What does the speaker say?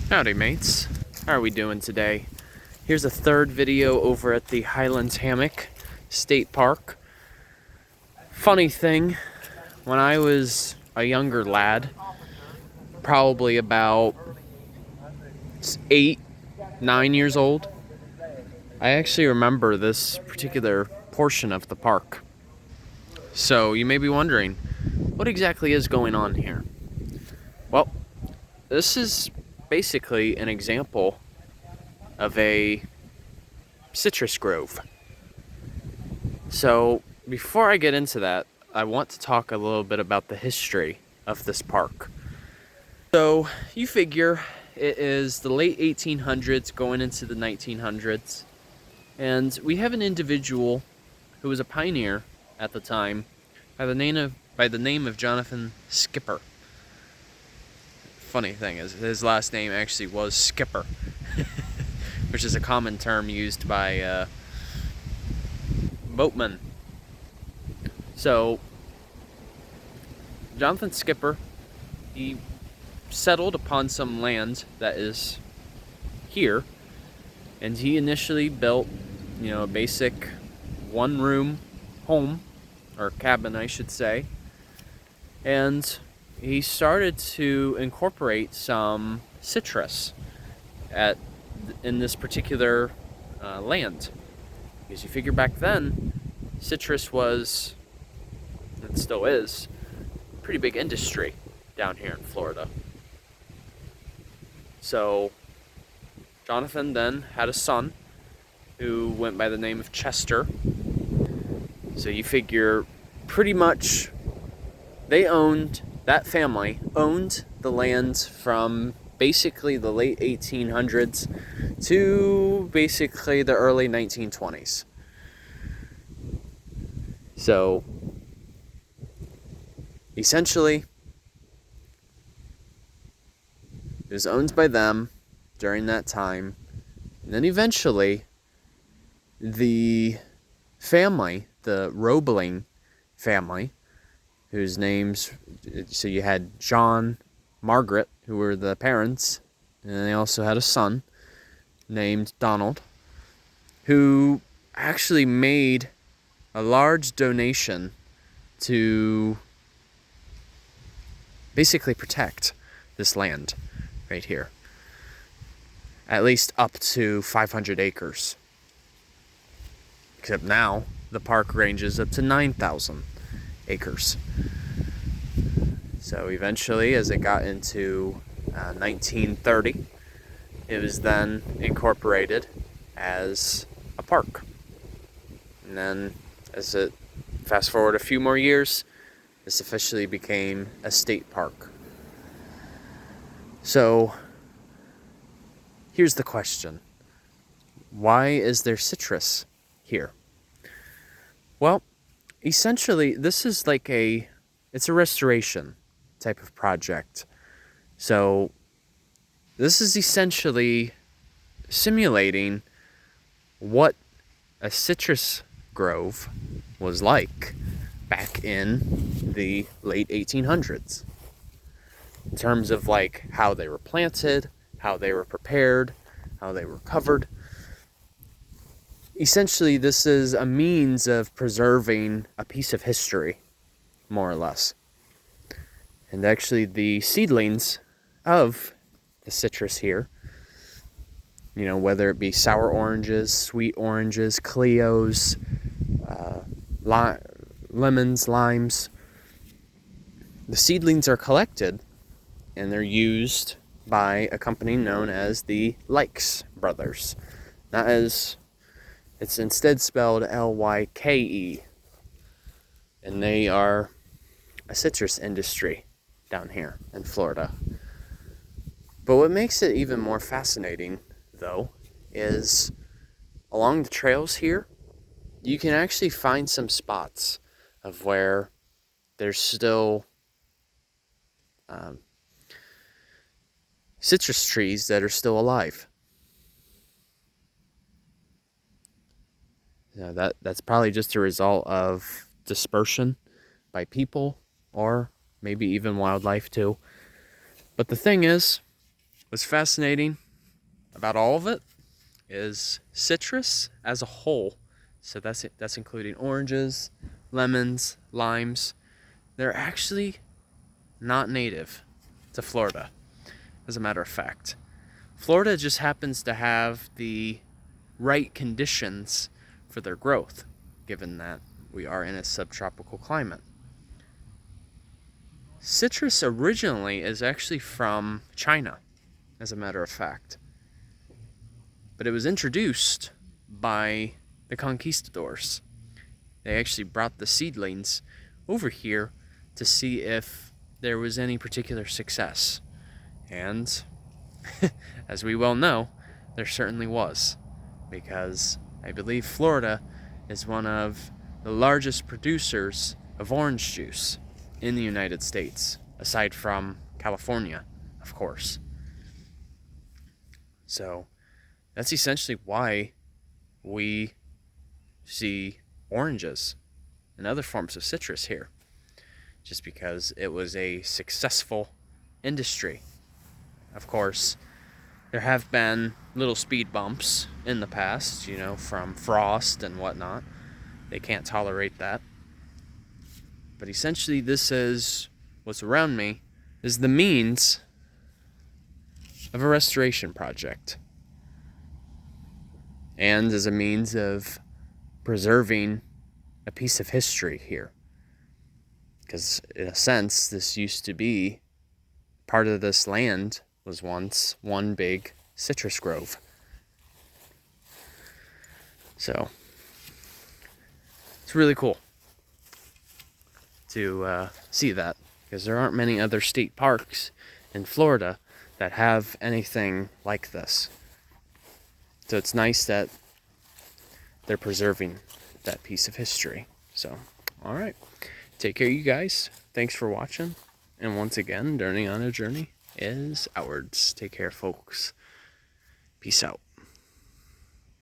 Howdy mates, how are we doing today? Here's a third video over at the Highlands Hammock State Park. Funny thing, when I was a younger lad, probably about 8, 9 years old, I actually remember this particular portion of the park. So you may be wondering, what exactly is going on here? Well, this is basically an example of a citrus grove. So before I get into that, I want to talk a little bit about the history of this park. So you figure it is the late 1800s going into the 1900s, and we have an individual who was a pioneer at the time by the name of Jonathan Skipper. Funny thing is, his last name actually was Skipper, which is a common term used by boatmen. So Jonathan Skipper, he settled upon some land that is here, and he initially built, a basic one-room home, or cabin I should say, and he started to incorporate some citrus in this particular land. Because you figure back then, citrus was, and still is, a pretty big industry down here in Florida. So Jonathan then had a son who went by the name of Chester. So you figure pretty much that family owned the land from basically the late 1800s to basically the early 1920s. So essentially, it was owned by them during that time, and then eventually the family, the Roebling family, whose names, so you had John, Margaret, who were the parents, and they also had a son named Donald, who actually made a large donation to basically protect this land right here, at least up to 500 acres. Except now the park ranges up to 9,000 acres. So eventually, as it got into 1930, it was then incorporated as a park. And then, as it fast forward a few more years, this officially became a state park. So here's the question: why is there citrus here? Well, essentially, this is it's a restoration type of project. So this is essentially simulating what a citrus grove was like back in the late 1800s. In terms of how they were planted, how they were prepared, how they were covered. Essentially, this is a means of preserving a piece of history, more or less. And actually, the seedlings of the citrus here, whether it be sour oranges, sweet oranges, Cleos, lemons, limes, the seedlings are collected and they're used by a company known as the Lykes Brothers. It's instead spelled Lyke, and they are a citrus industry down here in Florida. But what makes it even more fascinating, though, is along the trails here, you can actually find some spots of where there's still citrus trees that are still alive. That's probably just a result of dispersion by people, or maybe even wildlife too. But the thing is, What's fascinating about all of it is citrus as a whole. So that's including oranges, lemons, limes. They're actually not native to Florida, as a matter of fact. Florida just happens to have the right conditions for their growth, given that we are in a subtropical climate. Citrus originally is actually from China, as a matter of fact. But it was introduced by the Conquistadors. They actually brought the seedlings over here to see if there was any particular success. And as we well know, there certainly was, because I believe Florida is one of the largest producers of orange juice in the United States, aside from California, of course. So that's essentially why we see oranges and other forms of citrus here, just because it was a successful industry. Of course, there have been little speed bumps in the past, from frost and whatnot. They can't tolerate that. But essentially, this is what's around me is the means of a restoration project, and as a means of preserving a piece of history here. Because in a sense, this used to be part of this land was once one big citrus grove. So it's really cool to see that, because there aren't many other state parks in Florida that have anything like this. So it's nice that they're preserving that piece of history. So, all right. Take care, you guys. Thanks for watching. And once again, Journey on a Journey is ours. Take care, folks. Peace out.